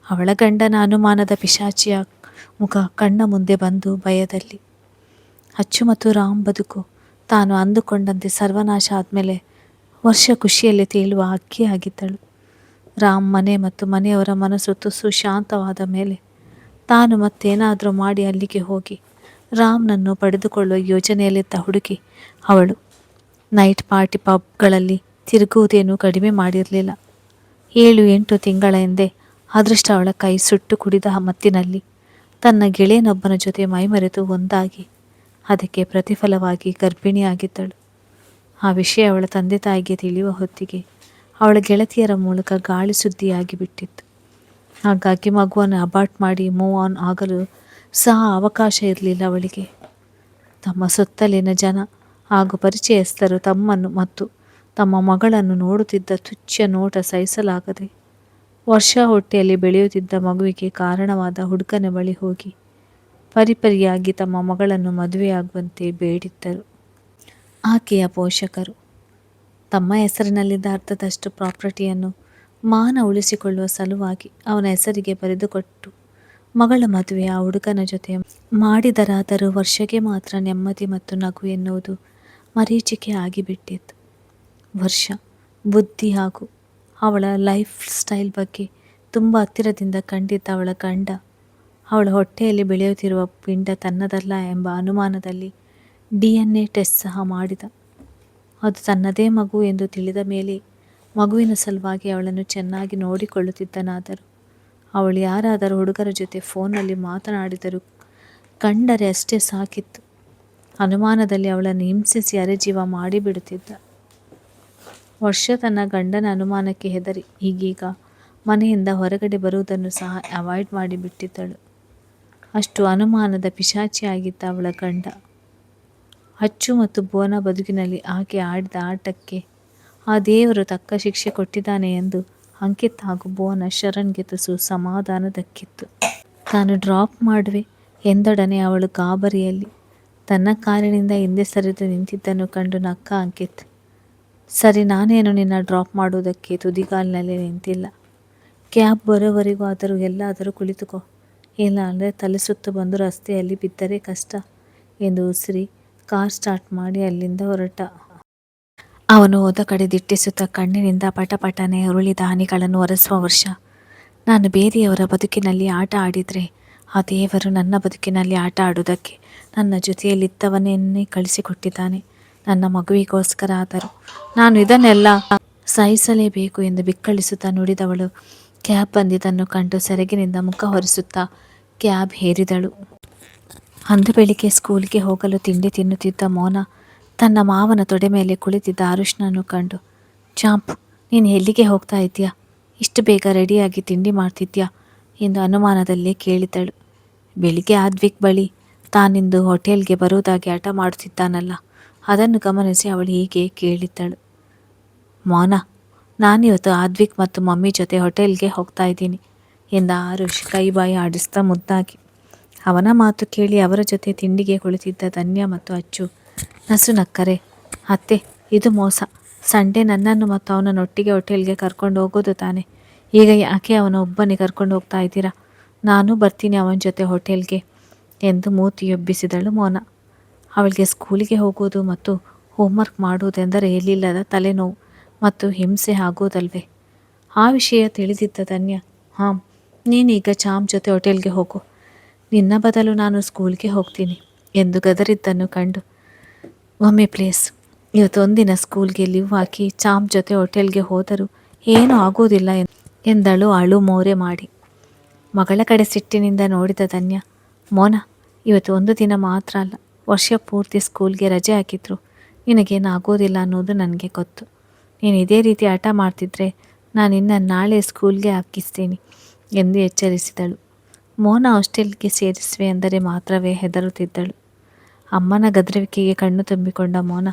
ಅವಳ ಗಂಡನ ಅನುಮಾನದ ಪಿಶಾಚಿಯ ಮುಖ ಕಣ್ಣ ಮುಂದೆ ಬಂದು ಭಯದಲ್ಲಿ. ಅಚ್ಚು ಮತ್ತು ರಾಮ್ ಬದುಕು ತಾನು ಅಂದುಕೊಂಡಂತೆ ಸರ್ವನಾಶ ಆದಮೇಲೆ ವರ್ಷ ಖುಷಿಯಲ್ಲಿ ತೇಲುವ ಹಕ್ಕಿಯಾಗಿದ್ದಳು. ರಾಮ್ ಮನೆ ಮತ್ತು ಮನೆಯವರ ಮನಸ್ಸು ತುಸು ಶಾಂತವಾದ ಮೇಲೆ ತಾನು ಮತ್ತೇನಾದರೂ ಮಾಡಿ ಅಲ್ಲಿಗೆ ಹೋಗಿ ರಾಮ್ನನ್ನು ಪಡೆದುಕೊಳ್ಳುವ ಯೋಜನೆಯಲ್ಲಿದ್ದ ಹುಡುಗಿ ಅವಳು. ನೈಟ್ ಪಾರ್ಟಿ ಪಬ್ಗಳಲ್ಲಿ ತಿರುಗುವುದೇನೂ ಕಡಿಮೆ ಮಾಡಿರಲಿಲ್ಲ. 7-8 ತಿಂಗಳ ಹಿಂದೆ ಅದೃಷ್ಟ ಅವಳ ಕೈ ಸುಟ್ಟು ಕುಡಿದ ಮತ್ತಿನಲ್ಲಿ ತನ್ನ ಗೆಳೆಯನೊಬ್ಬನ ಜೊತೆ ಮೈಮರೆತು ಒಂದಾಗಿ ಅದಕ್ಕೆ ಪ್ರತಿಫಲವಾಗಿ ಗರ್ಭಿಣಿಯಾಗಿದ್ದಳು. ಆ ವಿಷಯ ಅವಳ ತಂದೆ ತಾಯಿಗೆ ತಿಳಿಯುವ ಹೊತ್ತಿಗೆ ಅವಳ ಗೆಳತಿಯರ ಮೂಲಕ ಗಾಳಿ ಸುದ್ದಿಯಾಗಿ ಬಿಟ್ಟಿತ್ತು. ಹಾಗಾಗಿ ಮಗುವನ್ನು ಅಬಾರ್ಟ್ ಮಾಡಿ ಮೂವ್ ಆನ್ ಆಗಲು ಸಹ ಅವಕಾಶ ಇರಲಿಲ್ಲ ಅವಳಿಗೆ. ತಮ್ಮ ಸುತ್ತಲಿನ ಜನ ಹಾಗೂ ಪರಿಚಯಸ್ಥರು ತಮ್ಮನ್ನು ಮತ್ತು ತಮ್ಮ ಮಗಳನ್ನು ನೋಡುತ್ತಿದ್ದ ತುಚ್ಛ ನೋಟ ಸಹಿಸಲಾಗದೆ ವರ್ಷ ಹೊಟ್ಟೆಯಲ್ಲಿ ಬೆಳೆಯುತ್ತಿದ್ದ ಮಗುವಿಗೆ ಕಾರಣವಾದ ಹುಡುಗನ ಬಳಿ ಹೋಗಿ ಪರಿಪರಿಯಾಗಿ ತಮ್ಮ ಮಗಳನ್ನು ಮದುವೆಯಾಗುವಂತೆ ಬೇಡಿದ್ದರು. ಆಕೆಯ ಪೋಷಕರು ತಮ್ಮ ಹೆಸರಿನಲ್ಲಿದ್ದ ಅರ್ಧದಷ್ಟು ಪ್ರಾಪರ್ಟಿಯನ್ನು ಮಾನ ಉಳಿಸಿಕೊಳ್ಳುವ ಸಲುವಾಗಿ ಅವನ ಹೆಸರಿಗೆ ಬರೆದುಕೊಟ್ಟು ಮಗಳ ಮದುವೆ ಆ ಹುಡುಗನ ಜೊತೆ ಮಾಡಿದರಾದರೂ ವರ್ಷಗೆ ಮಾತ್ರ ನೆಮ್ಮದಿ ಮತ್ತು ನಗು ಎನ್ನುವುದು ಮರೀಚಿಕೆ ಆಗಿಬಿಟ್ಟಿತ್ತು. ವರ್ಷ ಬುದ್ಧಿ ಹಾಗೂ ಅವಳ ಲೈಫ್ ಸ್ಟೈಲ್ ಬಗ್ಗೆ ತುಂಬ ಹತ್ತಿರದಿಂದ ಕಂಡಿದ್ದ ಅವಳ ಗಂಡ ಅವಳ ಹೊಟ್ಟೆಯಲ್ಲಿ ಬೆಳೆಯುತ್ತಿರುವ ಪಿಂಡ ತನ್ನದಲ್ಲ ಎಂಬ ಅನುಮಾನದಲ್ಲಿ DNA ಟೆಸ್ಟ್ ಸಹ ಮಾಡಿದ. ಅದು ತನ್ನದೇ ಮಗು ಎಂದು ತಿಳಿದ ಮೇಲೆ ಮಗುವಿನ ಸಲುವಾಗಿ ಅವಳನ್ನು ಚೆನ್ನಾಗಿ ನೋಡಿಕೊಳ್ಳುತ್ತಿದ್ದನಾದರೂ ಅವಳು ಯಾರಾದರೂ ಹುಡುಗರ ಜೊತೆ ಫೋನ್ನಲ್ಲಿ ಮಾತನಾಡಿದರೂ ಕಂಡರೆ ಅಷ್ಟೇ ಸಾಕಿತ್ತು. ಅನುಮಾನದಲ್ಲಿ ಅವಳನ್ನು ಹಿಂಸಿಸಿ ಅರೆಜೀವ ಮಾಡಿಬಿಡುತ್ತಿದ್ದ. ವರ್ಷ ತನ್ನ ಗಂಡನ ಅನುಮಾನಕ್ಕೆ ಹೆದರಿ ಈಗೀಗ ಮನೆಯಿಂದ ಹೊರಗಡೆ ಬರುವುದನ್ನು ಸಹ ಅವಾಯ್ಡ್ ಮಾಡಿಬಿಟ್ಟಿದ್ದಳು. ಅಷ್ಟು ಅನುಮಾನದ ಪಿಶಾಚಿಯಾಗಿದ್ದ ಅವಳ ಗಂಡ. ಅಚ್ಚು ಮತ್ತು ಭುವನ ಬದುಕಿನಲ್ಲಿ ಆಕೆ ಆಡಿದ ಆಟಕ್ಕೆ ಆ ದೇವರು ತಕ್ಕ ಶಿಕ್ಷೆ ಕೊಟ್ಟಿದ್ದಾನೆ ಎಂದು ಅಂಕಿತ್ ಹಾಗೂ ಭುವನ ಶರಣ್ಗೆ ತುಸು ಸಮಾಧಾನ ದಕ್ಕಿತ್ತು. ತಾನು ಡ್ರಾಪ್ ಮಾಡುವೆ ಎಂದೊಡನೆ ಅವಳು ಗಾಬರಿಯಲ್ಲಿ ತನ್ನ ಕಾರಿನಿಂದ ಹಿಂದೆ ಸರಿದು ನಿಂತಿದ್ದನ್ನು ಕಂಡು ನಕ್ಕ ಅಂಕಿತ್. ಸರಿ, ನಾನೇನು ನಿನ್ನ ಡ್ರಾಪ್ ಮಾಡುವುದಕ್ಕೆ ತುದಿಗಾಲಿನಲ್ಲಿ ನಿಂತಿಲ್ಲ. ಕ್ಯಾಬ್ ಬರೋವರೆಗೂ ಆದರೂ ಎಲ್ಲಾದರೂ ಕುಳಿತುಕೋ, ಇಲ್ಲ ಅಂದರೆ ತಲೆ ಸುತ್ತು ಬಂದು ರಸ್ತೆಯಲ್ಲಿ ಬಿದ್ದರೆ ಕಷ್ಟ ಎಂದು ಉಸಿರಿ ಕಾರ್ ಸ್ಟಾರ್ಟ್ ಮಾಡಿ ಅಲ್ಲಿಂದ ಹೊರಟ. ಅವನು ಹೋದ ಕಡೆ ದಿಟ್ಟಿಸುತ್ತಾ ಕಣ್ಣಿನಿಂದ ಪಟಪಟನೆ ಉರುಳಿದ ಹನಿಗಳನ್ನು ಒರೆಸುವ ವರ್ಷ. ನಾನು ಬೇರೆಯವರ ಬದುಕಿನಲ್ಲಿ ಆಟ ಆಡಿದರೆ ಆ ದೇವರು ನನ್ನ ಬದುಕಿನಲ್ಲಿ ಆಟ ಆಡುವುದಕ್ಕೆ ನನ್ನ ಜೊತೆಯಲ್ಲಿದ್ದವನನ್ನೇ ಕಳಿಸಿಕೊಟ್ಟಿದ್ದಾನೆ. ನನ್ನ ಮಗುವಿಗೋಸ್ಕರ ಆದರೂ ನಾನು ಇದನ್ನೆಲ್ಲ ಸಹಿಸಲೇಬೇಕು ಎಂದು ಬಿಕ್ಕಳಿಸುತ್ತಾ ನುಡಿದವಳು ಕ್ಯಾಬ್ ಬಂದಿದ್ದನ್ನು ಕಂಡು ಸೆರಗಿನಿಂದ ಮುಖ ಹೊರಿಸುತ್ತಾ ಕ್ಯಾಬ್ ಹೇರಿದಳು. ಅಂದು ಬೆಳಿಗ್ಗೆ ಸ್ಕೂಲ್ಗೆ ಹೋಗಲು ತಿಂಡಿ ತಿನ್ನುತ್ತಿದ್ದ ಮೋನ ತನ್ನ ಮಾವನ ತೊಡೆ ಮೇಲೆ ಕುಳಿತಿದ್ದ ಆರುಷ್ನನ್ನು ಕಂಡು, ಚಾಂಪ್, ನೀನು ಎಲ್ಲಿಗೆ ಹೋಗ್ತಾ ಇದ್ದೀಯಾ? ಇಷ್ಟು ಬೇಗ ರೆಡಿಯಾಗಿ ತಿಂಡಿ ಮಾಡ್ತಿದ್ಯಾ ಎಂದು ಅನುಮಾನದಲ್ಲೇ ಕೇಳಿದಳು. ಬೆಳಿಗ್ಗೆ ಆದ್ವಿಕ್ ಬಳಿ ತಾನಿಂದು ಹೋಟೆಲ್ಗೆ ಬರುವುದಾಗಿ ಹಠ ಮಾಡುತ್ತಿದ್ದಾನಲ್ಲ, ಅದನ್ನು ಗಮನಿಸಿ ಅವಳು ಹೀಗೆ ಕೇಳಿದ್ದಳು. ಮೋನ, ನಾನಿವತ್ತು ಆದ್ವಿಕ್ ಮತ್ತು ಮಮ್ಮಿ ಜೊತೆ ಹೋಟೆಲ್ಗೆ ಹೋಗ್ತಾ ಇದ್ದೀನಿ ಎಂದ ಆರುಷ್ ಕೈಬಾಯಿ ಆಡಿಸ್ತಾ ಮುದ್ದಾಗಿ. ಅವನ ಮಾತು ಕೇಳಿ ಅವರ ಜೊತೆ ತಿಂಡಿಗೆ ಕುಳಿತಿದ್ದ ಧನ್ಯ ಮತ್ತು ಅಚ್ಚು ನಸು ನಕ್ಕರೆ. ಅತ್ತೆ, ಇದು ಮೋಸ. ಸಂಡೇ ನನ್ನನ್ನು ಮತ್ತು ಅವನನ್ನೊಟ್ಟಿಗೆ ಹೋಟೆಲ್ಗೆ ಕರ್ಕೊಂಡು ಹೋಗೋದು ತಾನೆ. ಈಗ ಯಾಕೆ ಅವನ ಒಬ್ಬನೇ ಕರ್ಕೊಂಡು ಹೋಗ್ತಾ ಇದ್ದೀರಾ? ನಾನು ಬರ್ತೀನಿ ಅವನ ಜೊತೆ ಹೋಟೆಲ್ಗೆ ಎಂದು ಮೂತಿಯೊಬ್ಬಿಸಿದಳು ಮೋನ. ಅವಳಿಗೆ ಸ್ಕೂಲಿಗೆ ಹೋಗುವುದು ಮತ್ತು ಹೋಮ್ವರ್ಕ್ ಮಾಡುವುದೆಂದರೆ ಎಲ್ಲಿಲ್ಲದ ತಲೆನೋವು ಮತ್ತು ಹಿಂಸೆ ಆಗೋದಲ್ವೇ? ಆ ವಿಷಯ ತಿಳಿದಿದ್ದ ಧನ್ಯ, ಹಾಂ, ನೀನೀಗ ಚಾಮ್ ಜೊತೆ ಹೋಟೆಲ್ಗೆ ಹೋಗು, ನಿನ್ನ ಬದಲು ನಾನು ಸ್ಕೂಲ್ಗೆ ಹೋಗ್ತೀನಿ ಎಂದು ಗದರಿದ್ದನ್ನು ಕಂಡು, ಮಮ್ಮಿ ಪ್ಲೀಸ್, ಇವತ್ತು ಒಂದಿನ ಸ್ಕೂಲ್ಗೆ ಲೀವ್ ಹಾಕಿ ಚಾಮ್ ಜೊತೆ ಹೋಟೆಲ್ಗೆ ಹೋದರೂ ಏನೂ ಆಗೋದಿಲ್ಲ ಎಂದಳು ಅಳು ಮೋರೆ ಮಾಡಿ. ಮಗಳ ಕಡೆ ಸಿಟ್ಟಿನಿಂದ ನೋಡಿದ ಧನ್ಯ, ಮೋನ, ಇವತ್ತು ಒಂದು ದಿನ ಮಾತ್ರ ಅಲ್ಲ, ವರ್ಷ ಪೂರ್ತಿ ಸ್ಕೂಲ್ಗೆ ರಜೆ ಹಾಕಿದ್ರು ನಿನಗೇನು ಆಗೋದಿಲ್ಲ ಅನ್ನೋದು ನನಗೆ ಗೊತ್ತು. ನೀನು ಇದೇ ರೀತಿ ಹಠ ಮಾಡ್ತಿದ್ರೆ ನಾನು ಇನ್ನು ನಾಳೆ ಸ್ಕೂಲ್ಗೆ ಹಾಕಿಸ್ತೀನಿ ಎಂದು ಎಚ್ಚರಿಸಿದಳು. ಮೋನ ಹಾಸ್ಟೆಲ್ಗೆ ಸೇರಿಸುವೆ ಎಂದರೆ ಮಾತ್ರವೇ ಹೆದರುತ್ತಿದ್ದಳು. ಅಮ್ಮನ ಗದರುವಿಕೆಗೆ ಕಣ್ಣು ತುಂಬಿಕೊಂಡ ಮೋನ,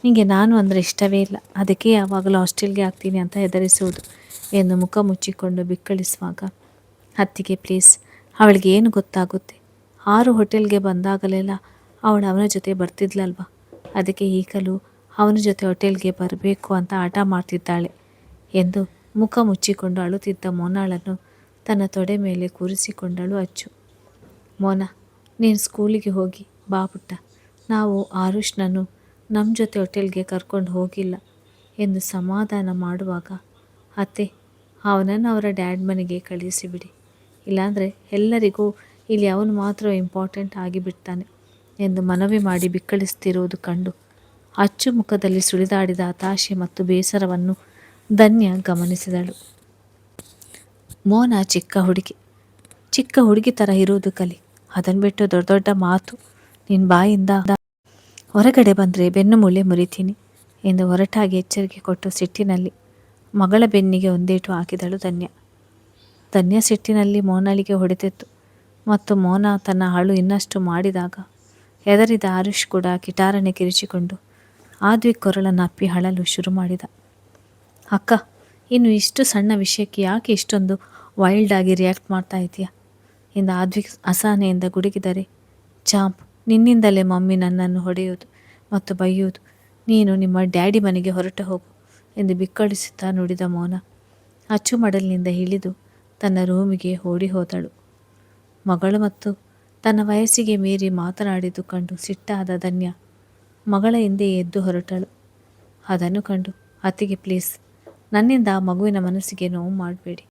ನಿನಗೆ ನಾನು ಅಂದರೆ ಇಷ್ಟವೇ ಇಲ್ಲ, ಅದಕ್ಕೆ ಯಾವಾಗಲೂ ಹಾಸ್ಟೆಲ್ಗೆ ಹಾಕ್ತೀನಿ ಅಂತ ಹೆದರಿಸುವುದು ಎಂದು ಮುಖ ಮುಚ್ಚಿಕೊಂಡು ಬಿಕ್ಕಳಿಸುವಾಗ, ಅತ್ತಿಗೆ ಪ್ಲೀಸ್, ಅವಳಿಗೆ ಏನು ಗೊತ್ತಾಗುತ್ತೆ? 6 ಹೋಟೆಲ್ಗೆ ಬಂದಾಗಲೆಲ್ಲ ಅವಳು ಅವನ ಜೊತೆ ಬರ್ತಿದ್ಲಲ್ವ, ಅದಕ್ಕೆ ಈಗಲೂ ಅವನ ಜೊತೆ ಹೋಟೆಲ್ಗೆ ಬರಬೇಕು ಅಂತ ಹಠ ಮಾಡ್ತಿದ್ದಾಳೆ ಎಂದು ಮುಖ ಮುಚ್ಚಿಕೊಂಡು ಅಳುತ್ತಿದ್ದ ಮೋನಾಳನ್ನು ತನ್ನ ತೊಡೆ ಮೇಲೆ ಕೂರಿಸಿಕೊಂಡಳು ಅಚ್ಚು. ಮೋನ, ನೀನು ಸ್ಕೂಲಿಗೆ ಹೋಗಿ ಬಾ ಪುಟ್ಟ, ನಾವು ಆರುಷ್ನನ್ನು ನಮ್ಮ ಜೊತೆ ಹೋಟೆಲ್ಗೆ ಕರ್ಕೊಂಡು ಹೋಗಿಲ್ಲ ಎಂದು ಸಮಾಧಾನ ಮಾಡುವಾಗ, ಅತ್ತೆ, ಅವನನ್ನು ಅವರ ಡ್ಯಾಡ್ ಮನೆಗೆ ಕಳಿಸಿಬಿಡಿ, ಇಲ್ಲಾಂದರೆ ಎಲ್ಲರಿಗೂ ಇಲ್ಲಿ ಅವನು ಮಾತ್ರ ಇಂಪಾರ್ಟೆಂಟ್ ಆಗಿಬಿಡ್ತಾನೆ ಎಂದು ಮನವಿ ಮಾಡಿ ಬಿಕ್ಕಳಿಸ್ತಿರುವುದು ಕಂಡು ಅಚ್ಚು ಮುಖದಲ್ಲಿ ಸುಳಿದಾಡಿದ ಹತಾಶೆ ಮತ್ತು ಬೇಸರವನ್ನು ಧನ್ಯ ಗಮನಿಸಿದಳು. ಮೋನ ಚಿಕ್ಕ ಹುಡುಗಿ ಥರ ಇರುವುದು ಕಲಿ, ಅದನ್ನು ಬಿಟ್ಟು ದೊಡ್ಡ ದೊಡ್ಡ ಮಾತು ನಿನ್ನ ಬಾಯಿಂದ ಹೊರಗಡೆ ಬಂದರೆ ಬೆನ್ನು ಮೂಳೆ ಮುರಿತೀನಿ ಎಂದು ಹೊರಟಾಗಿ ಎಚ್ಚರಿಕೆ ಕೊಟ್ಟು ಸಿಟ್ಟಿನಲ್ಲಿ ಮಗಳ ಬೆನ್ನಿಗೆ ಒಂದೇಟು ಹಾಕಿದಳು ಧನ್ಯ ಸಿಟ್ಟಿನಲ್ಲಿ ಮೋನಳಿಗೆ ಹೊಡೆದಿತ್ತು ಮತ್ತು ಮೋನ ತನ್ನ ಅಳು ಇನ್ನಷ್ಟು ಮಾಡಿದಾಗ ಹೆದರಿದ ಆರುಷ್ ಕೂಡ ಕಿಟಾರನೆ ಕಿರಿಚಿಕೊಂಡು ಆದ್ವಿ ಕೊರಳನ್ನು ಅಪ್ಪಿ ಅಳಲು ಶುರು ಮಾಡಿದ. ಅಕ್ಕ, ಇನ್ನು ಇಷ್ಟು ಸಣ್ಣ ವಿಷಯಕ್ಕೆ ಯಾಕೆ ಇಷ್ಟೊಂದು ವೈಲ್ಡ್ ಆಗಿ ರಿಯಾಕ್ಟ್ ಮಾಡ್ತಾ ಇದೆಯಾ ಎಂದು ಆದ್ವಿ ಅಸಹನೆಯಿಂದ ಗುಡುಗಿದರೆ, ಚಾಂಪ್, ನಿನ್ನಿಂದಲೇ ಮಮ್ಮಿ ನನ್ನನ್ನು ಹೊಡೆಯೋದು ಮತ್ತು ಬೈಯೋದು, ನೀನು ನಿಮ್ಮ ಡ್ಯಾಡಿ ಮನೆಗೆ ಹೊರಟು ಹೋಗು ಎಂದು ಬಿಕ್ಕಳಿಸುತ್ತಾ ನುಡಿದ ಮೋನ ಅಚ್ಚು ಮಡಲಿನಿಂದ ಇಳಿದು ತನ್ನ ರೂಮಿಗೆ ಓಡಿ ಹೋದಳು. ಮಗಳು ಮತ್ತು ತನ್ನ ವಯಸ್ಸಿಗೆ ಮೀರಿ ಮಾತನಾಡಿದ್ದು ಕಂಡು ಸಿಟ್ಟಾದ ಧನ್ಯ ಮಗಳ ಹಿಂದೆ ಎದ್ದು ಹೊರಟಳು. ಅದನ್ನು ಕಂಡು, ಅತ್ತಿಗೆ ಪ್ಲೀಸ್, ನನ್ನಿಂದ ಆ ಮಗುವಿನ ಮನಸ್ಸಿಗೆ ನೋವು ಮಾಡಬೇಡಿ,